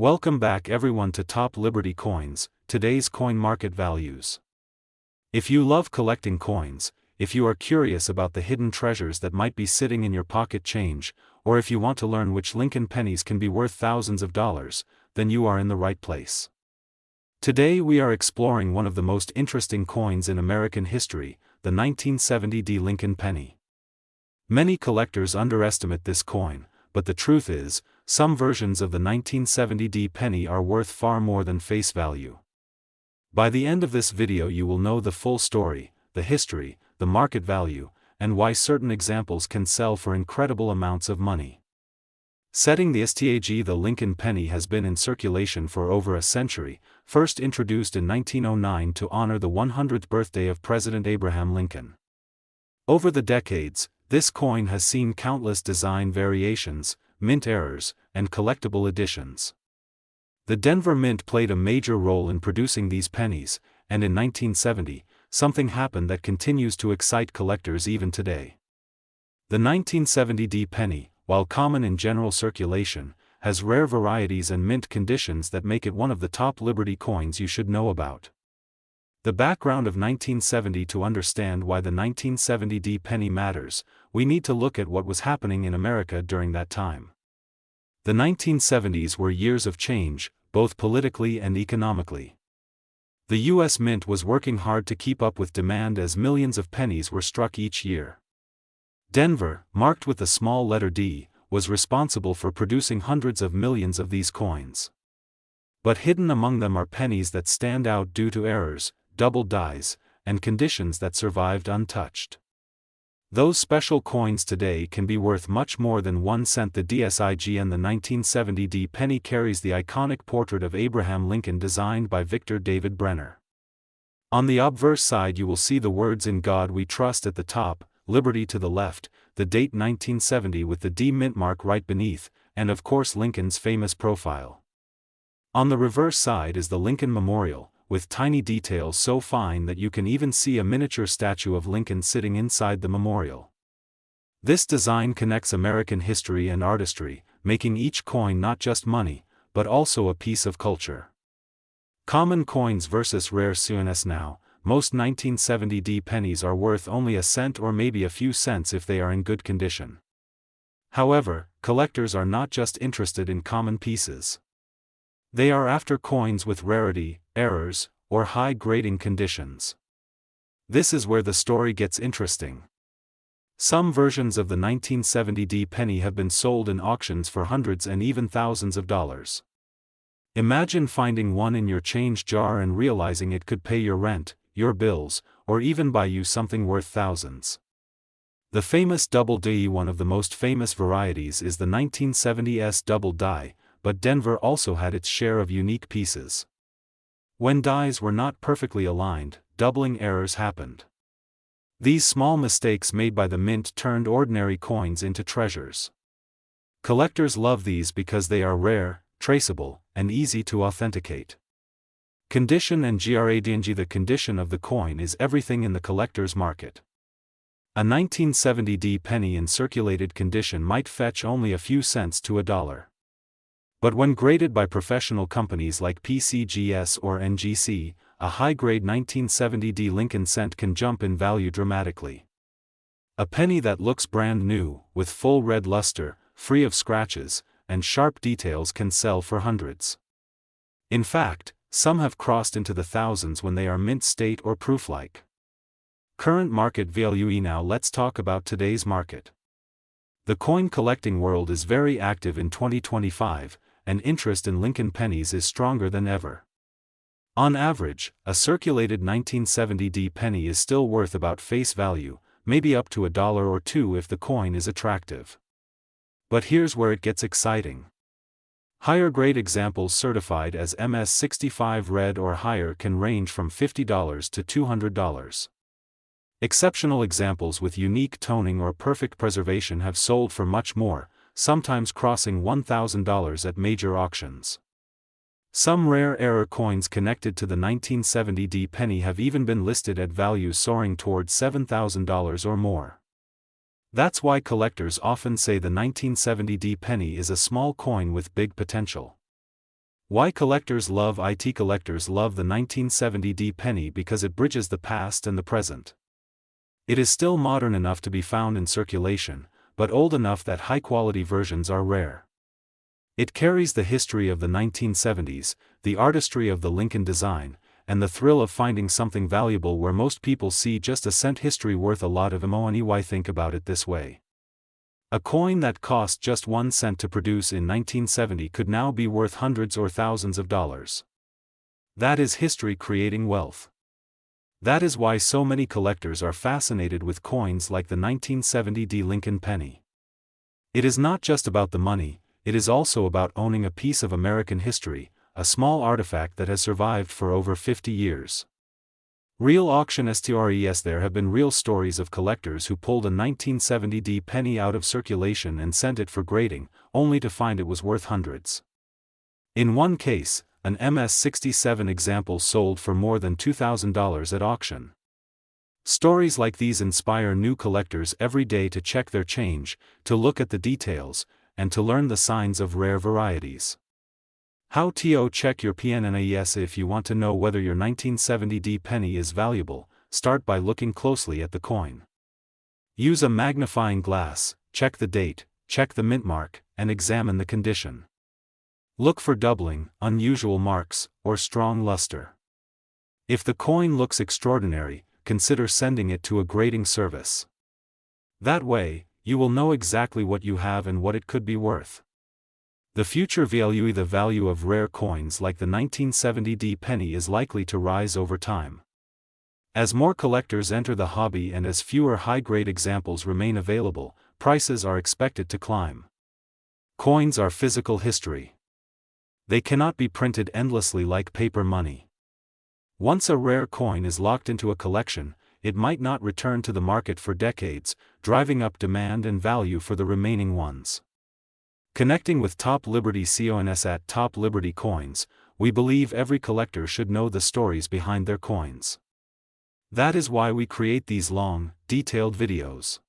Welcome back everyone to Top Liberty Coins, today's coin market values. If you love collecting coins, if you are curious about the hidden treasures that might be sitting in your pocket change, or if you want to learn which Lincoln pennies can be worth thousands of dollars, then you are in the right place. Today we are exploring one of the most interesting coins in American history, the 1970 D Lincoln penny. Many collectors underestimate this coin, but the truth is, some versions of the 1970 D penny are worth far more than face value. By the end of this video you will know the full story, the history, the market value, and why certain examples can sell for incredible amounts of money. Setting the stage, the Lincoln penny has been in circulation for over a century, first introduced in 1909 to honor the 100th birthday of President Abraham Lincoln. Over the decades, this coin has seen countless design variations, mint errors, and collectible editions. The Denver Mint played a major role in producing these pennies, and in 1970, something happened that continues to excite collectors even today. The 1970 D penny, while common in general circulation, has rare varieties and mint conditions that make it one of the top Liberty coins you should know about. The background of 1970. To understand why the 1970 D penny matters, we need to look at what was happening in America during that time. The 1970s were years of change, both politically and economically. The U.S. Mint was working hard to keep up with demand as millions of pennies were struck each year. Denver, marked with the small letter D, was responsible for producing hundreds of millions of these coins. But hidden among them are pennies that stand out due to errors, double dies, and conditions that survived untouched. Those special coins today can be worth much more than 1 cent. The DSIG and the 1970 D penny carries the iconic portrait of Abraham Lincoln designed by Victor David Brenner. On the obverse side you will see the words "In God We Trust" at the top, Liberty to the left, the date 1970 with the D mint mark right beneath, and of course Lincoln's famous profile. On the reverse side is the Lincoln Memorial, with tiny details so fine that you can even see a miniature statue of Lincoln sitting inside the memorial. This design connects American history and artistry, making each coin not just money, but also a piece of culture. Common coins versus rare coins. Now, most 1970 D pennies are worth only a cent or maybe a few cents if they are in good condition. However, collectors are not just interested in common pieces. They are after coins with rarity, errors, or high grading conditions. This is where the story gets interesting. Some versions of the 1970 D penny have been sold in auctions for hundreds and even thousands of dollars. Imagine finding one in your change jar and realizing it could pay your rent, your bills, or even buy you something worth thousands. The famous double die, one of the most famous varieties, is the 1970s double die, but Denver also had its share of unique pieces. When dies were not perfectly aligned, doubling errors happened. These small mistakes made by the mint turned ordinary coins into treasures. Collectors love these because they are rare, traceable, and easy to authenticate. Condition and grading. The condition of the coin is everything in the collector's market. A 1970 D penny in circulated condition might fetch only a few cents to $1. But when graded by professional companies like PCGS or NGC, a high-grade 1970 D Lincoln cent can jump in value dramatically. A penny that looks brand new, with full red luster, free of scratches, and sharp details can sell for hundreds. In fact, some have crossed into the thousands when they are mint state or proof-like. Current market value. Now let's talk about today's market. The coin collecting world is very active in 2025, and interest in Lincoln pennies is stronger than ever. On average, a circulated 1970 D penny is still worth about face value, maybe up to $1 or $2 if the coin is attractive. But here's where it gets exciting. Higher grade examples certified as MS65 red or higher can range from $50 to $200. Exceptional examples with unique toning or perfect preservation have sold for much more, sometimes crossing $1,000 at major auctions. Some rare error coins connected to the 1970 D penny have even been listed at values soaring towards $7,000 or more. That's why collectors often say the 1970 D penny is a small coin with big potential. Why collectors love it. Collectors love the 1970 penny because it bridges the past and the present. It is still modern enough to be found in circulation, but old enough that high-quality versions are rare. It carries the history of the 1970s, the artistry of the Lincoln design, and the thrill of finding something valuable where most people see just a cent. History worth a lot of money. Why? Think about it this way. A coin that cost just 1 cent to produce in 1970 could now be worth hundreds or thousands of dollars. That is history creating wealth. That is why so many collectors are fascinated with coins like the 1970 Lincoln penny. It is not just about the money, it is also about owning a piece of American history, a small artifact that has survived for over 50 years. Real auction stories. There have been real stories of collectors who pulled a 1970 penny out of circulation and sent it for grading, only to find it was worth hundreds. In one case, an MS-67 example sold for more than $2,000 at auction. Stories like these inspire new collectors every day to check their change, to look at the details, and to learn the signs of rare varieties. How to check your PNNAS. If you want to know whether your 1970 penny is valuable, start by looking closely at the coin. Use a magnifying glass, check the date, check the mint mark, and examine the condition. Look for doubling, unusual marks, or strong luster. If the coin looks extraordinary, consider sending it to a grading service. That way, you will know exactly what you have and what it could be worth. The future value. The value of rare coins like the 1970 penny is likely to rise over time. As more collectors enter the hobby and as fewer high-grade examples remain available, prices are expected to climb. Coins are physical history. They cannot be printed endlessly like paper money. Once a rare coin is locked into a collection, it might not return to the market for decades, driving up demand and value for the remaining ones. Connecting with Top Liberty Coins. At Top Liberty Coins, we believe every collector should know the stories behind their coins. That is why we create these long, detailed videos.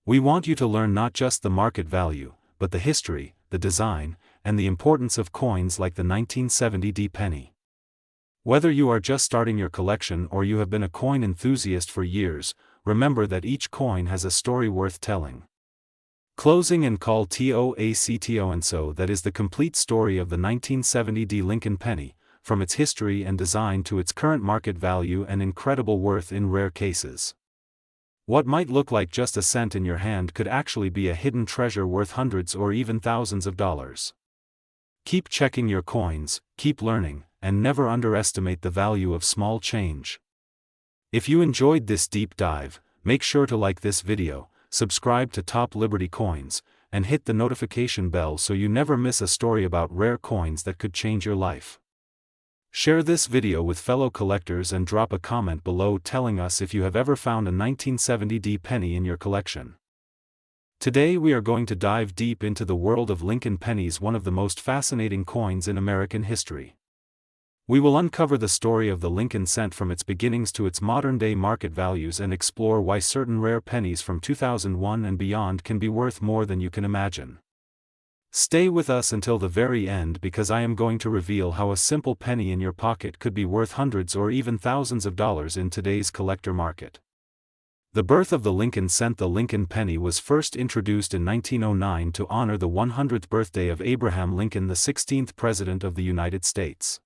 We want you to learn not just the market value, but the history, the design, and the importance of coins like the 1970 penny. Whether you are just starting your collection or you have been a coin enthusiast for years, remember that each coin has a story worth telling. Closing and call TOACTO. And so that is the complete story of the 1970 Lincoln penny, from its history and design to its current market value and incredible worth in rare cases. What might look like just a cent in your hand could actually be a hidden treasure worth hundreds or even thousands of dollars. Keep checking your coins, keep learning, and never underestimate the value of small change. If you enjoyed this deep dive, make sure to like this video, subscribe to Top Liberty Coins, and hit the notification bell so you never miss a story about rare coins that could change your life. Share this video with fellow collectors and drop a comment below telling us if you have ever found a 1970 penny in your collection. Today we are going to dive deep into the world of Lincoln pennies, one of the most fascinating coins in American history. We will uncover the story of the Lincoln cent from its beginnings to its modern-day market values and explore why certain rare pennies from 2001 and beyond can be worth more than you can imagine. Stay with us until the very end because I am going to reveal how a simple penny in your pocket could be worth hundreds or even thousands of dollars in today's collector market. The birth of the Lincoln cent. The Lincoln penny was first introduced in 1909 to honor the 100th birthday of Abraham Lincoln, the 16th President of the United States.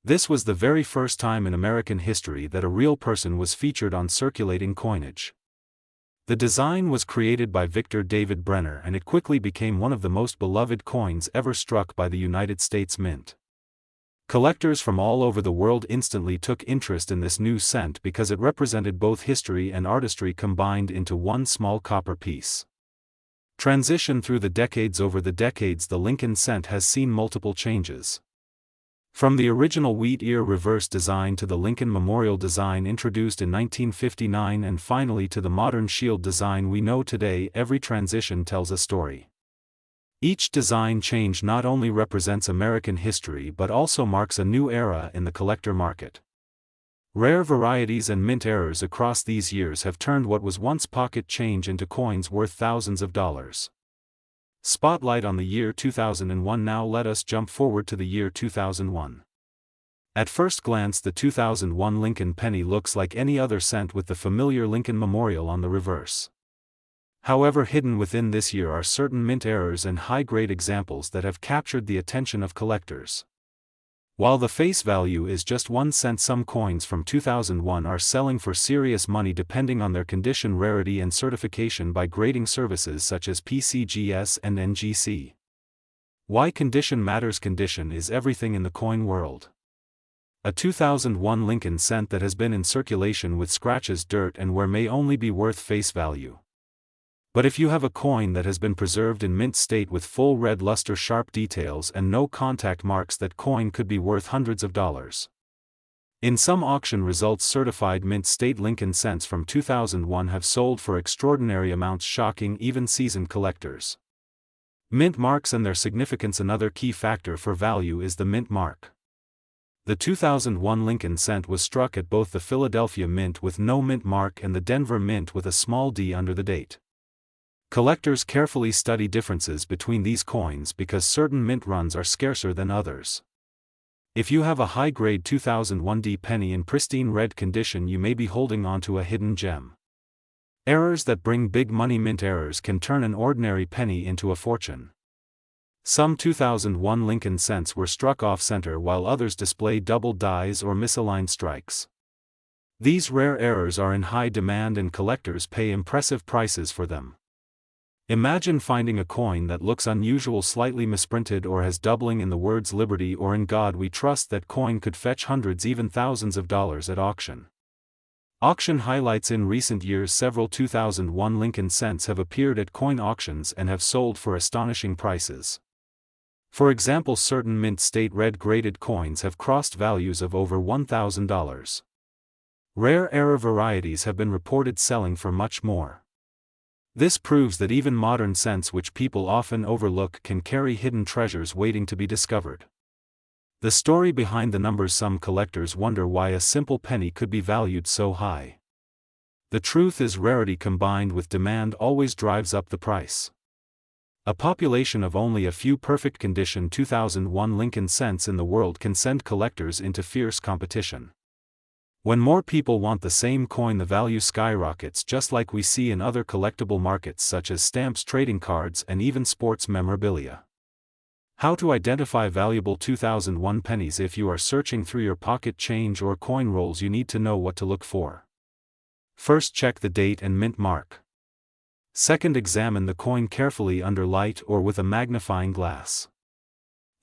This was the very first time in American history that a real person was featured on circulating coinage. The design was created by Victor David Brenner and it quickly became one of the most beloved coins ever struck by the United States Mint. Collectors from all over the world instantly took interest in this new cent because it represented both history and artistry combined into one small copper piece. Transition through the decades. Over the decades, the Lincoln cent has seen multiple changes. From the original wheat ear reverse design to the Lincoln Memorial design introduced in 1959 and finally to the modern shield design we know today, every transition tells a story. Each design change not only represents American history but also marks a new era in the collector market. Rare varieties and mint errors across these years have turned what was once pocket change into coins worth thousands of dollars. Spotlight on the year 2001. Now let us jump forward to the year 2001. At first glance, the 2001 Lincoln penny looks like any other cent with the familiar Lincoln Memorial on the reverse. However, hidden within this year are certain mint errors and high-grade examples that have captured the attention of collectors. While the face value is just 1 cent, some coins from 2001 are selling for serious money depending on their condition, rarity and certification by grading services such as PCGS and NGC. Why condition matters? Condition is everything in the coin world. A 2001 Lincoln cent that has been in circulation with scratches, dirt and wear may only be worth face value. But if you have a coin that has been preserved in mint state with full red luster, sharp details and no contact marks, that coin could be worth hundreds of dollars. In some auction results, certified mint state Lincoln cents from 2001 have sold for extraordinary amounts, shocking even seasoned collectors. Mint marks and their significance. Another key factor for value is the mint mark. The 2001 Lincoln cent was struck at both the Philadelphia Mint with no mint mark and the Denver Mint with a small d under the date. Collectors carefully study differences between these coins because certain mint runs are scarcer than others. If you have a high-grade 2001 D penny in pristine red condition, you may be holding onto a hidden gem. Errors that bring big money. Mint errors can turn an ordinary penny into a fortune. Some 2001 Lincoln cents were struck off-center while others display double dies or misaligned strikes. These rare errors are in high demand and collectors pay impressive prices for them. Imagine finding a coin that looks unusual, slightly misprinted, or has doubling in the words Liberty or In God We Trust. That coin could fetch hundreds, even thousands of dollars at auction. Auction highlights. In recent years, several 2001 Lincoln cents have appeared at coin auctions and have sold for astonishing prices. For example, certain mint state red graded coins have crossed values of over $1,000. Rare error varieties have been reported selling for much more. This proves that even modern cents, which people often overlook, can carry hidden treasures waiting to be discovered. The story behind the numbers. Some collectors wonder why a simple penny could be valued so high. The truth is, rarity combined with demand always drives up the price. A population of only a few perfect condition 2001 Lincoln cents in the world can send collectors into fierce competition. When more people want the same coin, the value skyrockets, just like we see in other collectible markets such as stamps, trading cards, and even sports memorabilia. How to identify valuable 2001 pennies? If you are searching through your pocket change or coin rolls, you need to know what to look for. First, check the date and mint mark. Second, examine the coin carefully under light or with a magnifying glass.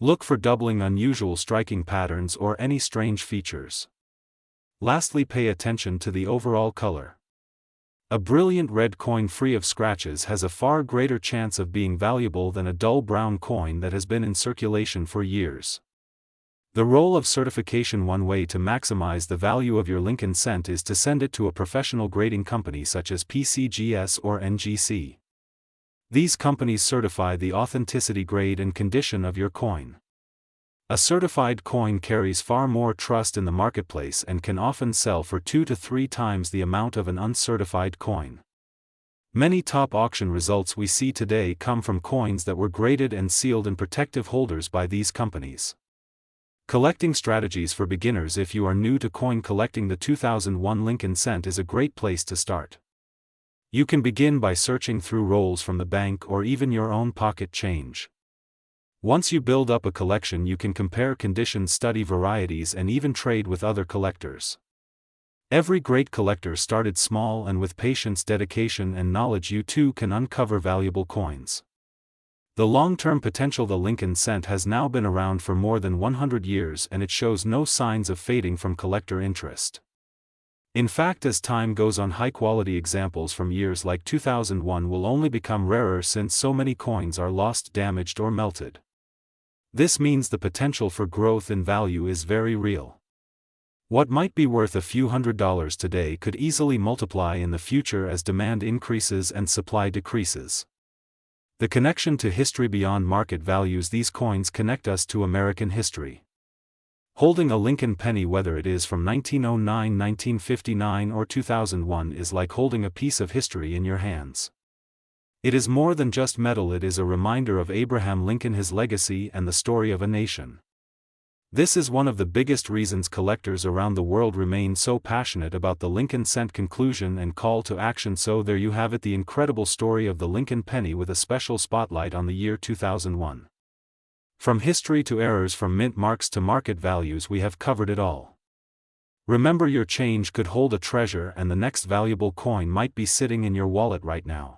Look for doubling, unusual striking patterns, or any strange features. Lastly, pay attention to the overall color. A brilliant red coin free of scratches has a far greater chance of being valuable than a dull brown coin that has been in circulation for years. The role of certification. One way to maximize the value of your Lincoln cent is to send it to a professional grading company such as PCGS or NGC. These companies certify the authenticity, grade and condition of your coin. A certified coin carries far more trust in the marketplace and can often sell for 2 to 3 times the amount of an uncertified coin. Many top auction results we see today come from coins that were graded and sealed in protective holders by these companies. Collecting strategies for beginners. If you are new to coin collecting, the 2001 Lincoln cent is a great place to start. You can begin by searching through rolls from the bank or even your own pocket change. Once you build up a collection, you can compare conditions, study varieties, and even trade with other collectors. Every great collector started small, and with patience, dedication, and knowledge, you too can uncover valuable coins. The long-term potential. The Lincoln cent has now been around for more than 100 years and it shows no signs of fading from collector interest. In fact, as time goes on, high-quality examples from years like 2001 will only become rarer since so many coins are lost, damaged, or melted. This means the potential for growth in value is very real. What might be worth a few $100s today could easily multiply in the future as demand increases and supply decreases. The connection to history beyond market values. These coins connect us to American history. Holding a Lincoln penny, whether it is from 1909, 1959, or 2001, is like holding a piece of history in your hands. It is more than just metal, it is a reminder of Abraham Lincoln, his legacy, and the story of a nation. This is one of the biggest reasons collectors around the world remain so passionate about the Lincoln cent. Conclusion and call to action. So there you have it, the incredible story of the Lincoln penny, with a special spotlight on the year 2001. From history to errors, from mint marks to market values, we have covered it all. Remember, your change could hold a treasure, and the next valuable coin might be sitting in your wallet right now.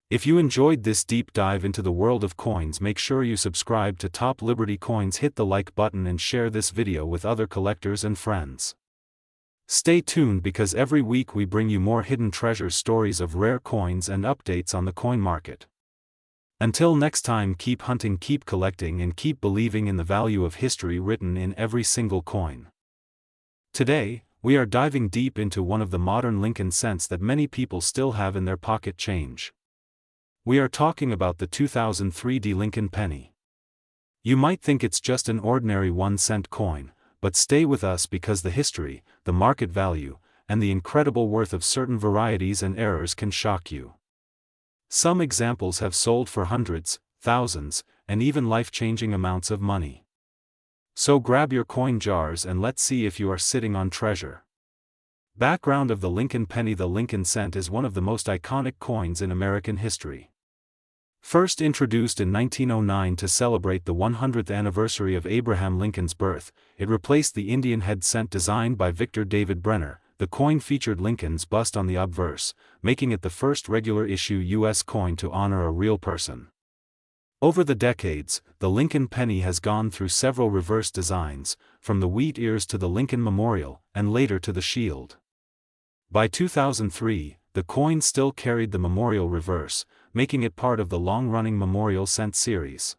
If you enjoyed this deep dive into the world of coins, make sure you subscribe to Top Liberty Coins, hit the like button, and share this video with other collectors and friends. Stay tuned, because every week we bring you more hidden treasures, stories of rare coins, and updates on the coin market. Until next time, keep hunting, keep collecting, and keep believing in the value of history written in every single coin. Today, we are diving deep into one of the modern Lincoln cents that many people still have in their pocket change. We are talking about the 2003 Lincoln penny. You might think it's just an ordinary 1-cent coin, but stay with us, because the history, the market value, and the incredible worth of certain varieties and errors can shock you. Some examples have sold for hundreds, thousands, and even life-changing amounts of money. So grab your coin jars and let's see if you are sitting on treasure. Background of the Lincoln penny. The Lincoln cent is one of the most iconic coins in American history. First introduced in 1909 to celebrate the 100th anniversary of Abraham Lincoln's birth, it replaced the Indian head cent designed by Victor David Brenner. The coin featured Lincoln's bust on the obverse, making it the first regular-issue U.S. coin to honor a real person. Over the decades, the Lincoln penny has gone through several reverse designs, from the wheat ears to the Lincoln Memorial, and later to the shield. By 2003, the coin still carried the memorial reverse, making it part of the long-running Memorial Cent series.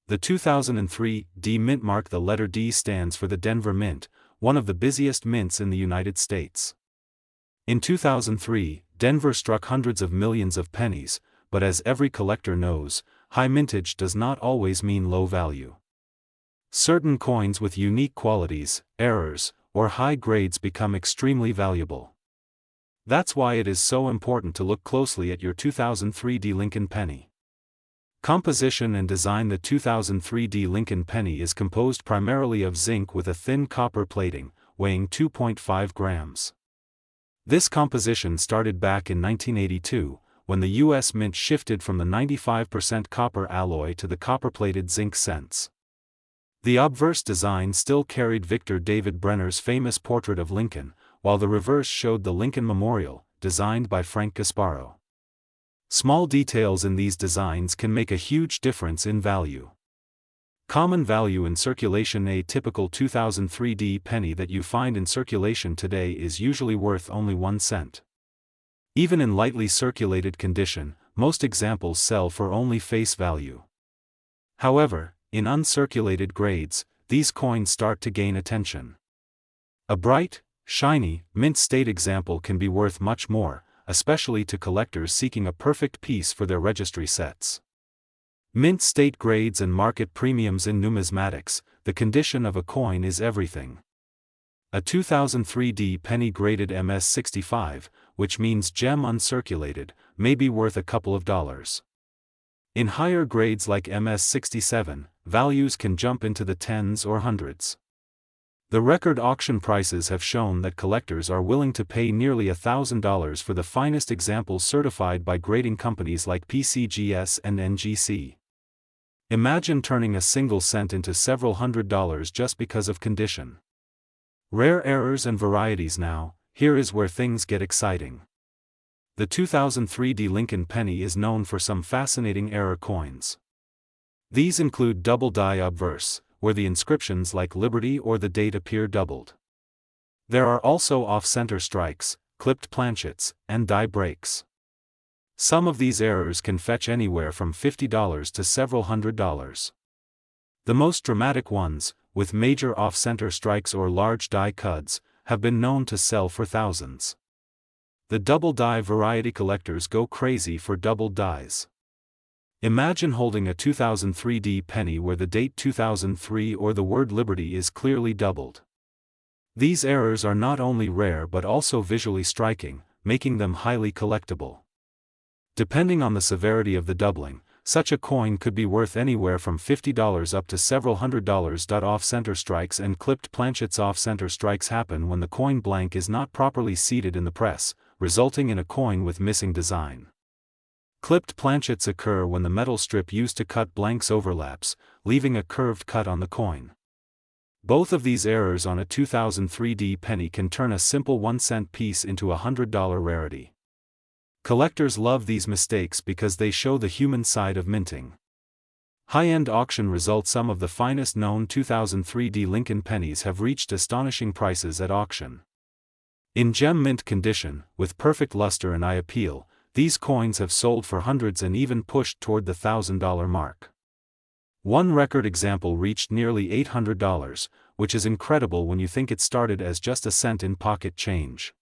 The 2003 D mint mark. The letter D stands for the Denver Mint, one of the busiest mints in the United States. In 2003, Denver struck hundreds of millions of pennies, but as every collector knows, high mintage does not always mean low value. Certain coins with unique qualities, errors, or high grades become extremely valuable. That's why it is so important to look closely at your 2003 Lincoln penny. Composition and design. The 2003 Lincoln penny is composed primarily of zinc with a thin copper plating, weighing 2.5 grams. This composition started back in 1982, when the U.S. Mint shifted from the 95% copper alloy to the copper-plated zinc cents. The obverse design still carried Victor David Brenner's famous portrait of Lincoln, while the reverse showed the Lincoln Memorial, designed by Frank Gasparo. Small details in these designs can make a huge difference in value. Common value in circulation. A typical 2003 penny that you find in circulation today is usually worth only 1 cent. Even in lightly circulated condition, most examples sell for only face value. However, in uncirculated grades, these coins start to gain attention. A bright, shiny, mint state example can be worth much more, especially to collectors seeking a perfect piece for their registry sets. Mint state grades and market premiums. In numismatics, the condition of a coin is everything. A 2003 penny graded MS65, which means gem uncirculated, may be worth a couple of dollars. In higher grades like MS67, values can jump into the tens or hundreds. The record auction prices have shown that collectors are willing to pay nearly $1,000 for the finest examples certified by grading companies like PCGS and NGC. Imagine turning a single cent into several $100s just because of condition. Rare errors and varieties. Now, here is where things get exciting. The 2003 Lincoln penny is known for some fascinating error coins. These include double die obverse, where the inscriptions like Liberty or the date appear doubled. There are also off-center strikes, clipped planchets, and die breaks. Some of these errors can fetch anywhere from $50 to several $100s. The most dramatic ones, with major off-center strikes or large die cuts, have been known to sell for thousands. The double die variety. Collectors go crazy for doubled dies. Imagine holding a 2003 penny where the date 2003 or the word Liberty is clearly doubled. These errors are not only rare but also visually striking, making them highly collectible. Depending on the severity of the doubling, such a coin could be worth anywhere from $50 up to several $100s. Off-center strikes and clipped planchets. Off-center strikes happen when the coin blank is not properly seated in the press, resulting in a coin with missing design. Clipped planchets occur when the metal strip used to cut blanks overlaps, leaving a curved cut on the coin. Both of these errors on a 2003 penny can turn a simple 1-cent piece into a $100 rarity. Collectors love these mistakes because they show the human side of minting. High-end auction results. Some of the finest known 2003 Lincoln pennies have reached astonishing prices at auction. In gem mint condition, with perfect luster and eye appeal, these coins have sold for hundreds and even pushed toward the $1,000 mark. One record example reached nearly $800, which is incredible when you think it started as just a cent in pocket change.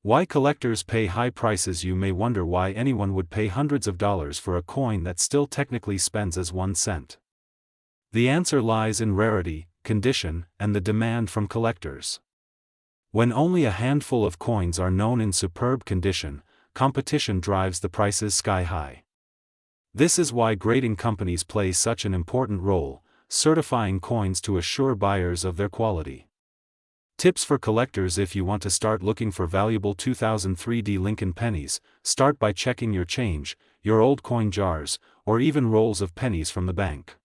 Why collectors pay high prices? You may wonder why anyone would pay hundreds of dollars for a coin that still technically spends as 1 cent. The answer lies in rarity, condition, and the demand from collectors. When only a handful of coins are known in superb condition, competition drives the prices sky high. This is why grading companies play such an important role, certifying coins to assure buyers of their quality. Tips for collectors: if you want to start looking for valuable 2003 Lincoln pennies, start by checking your change, your old coin jars, or even rolls of pennies from the bank.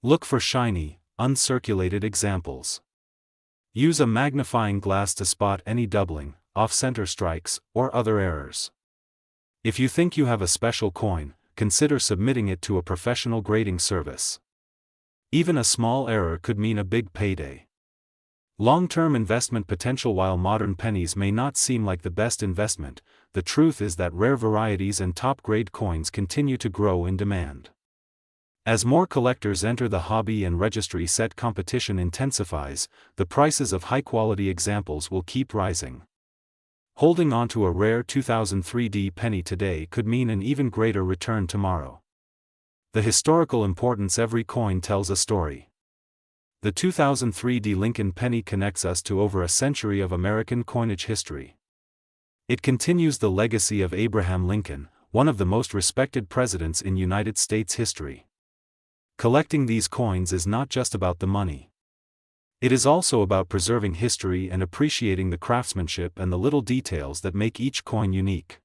Look for shiny, uncirculated examples. Use a magnifying glass to spot any doubling, off-center strikes, or other errors. If you think you have a special coin, consider submitting it to a professional grading service. Even a small error could mean a big payday. Long-term investment potential. While modern pennies may not seem like the best investment, the truth is that rare varieties and top-grade coins continue to grow in demand. As more collectors enter the hobby and registry set competition intensifies, the prices of high-quality examples will keep rising. Holding on to a rare 2003 penny today could mean an even greater return tomorrow. The historical importance. Every coin tells a story. The 2003 Lincoln penny connects us to over a century of American coinage history. It continues the legacy of Abraham Lincoln, one of the most respected presidents in United States history. Collecting these coins is not just about the money. It is also about preserving history and appreciating the craftsmanship and the little details that make each coin unique.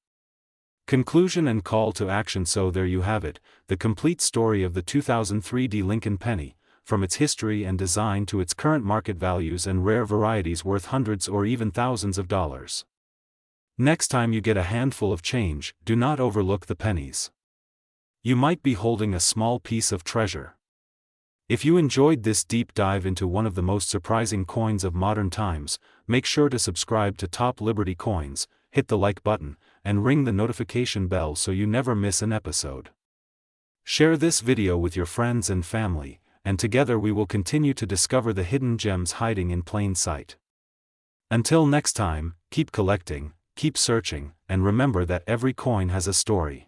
Conclusion and call to action. So there you have it, the complete story of the 2003 Lincoln penny, from its history and design to its current market values and rare varieties worth hundreds or even thousands of dollars. Next time you get a handful of change, do not overlook the pennies. You might be holding a small piece of treasure. If you enjoyed this deep dive into one of the most surprising coins of modern times, make sure to subscribe to Top Liberty Coins, hit the like button, and ring the notification bell so you never miss an episode. Share this video with your friends and family, and together we will continue to discover the hidden gems hiding in plain sight. Until next time, keep collecting, keep searching, and remember that every coin has a story.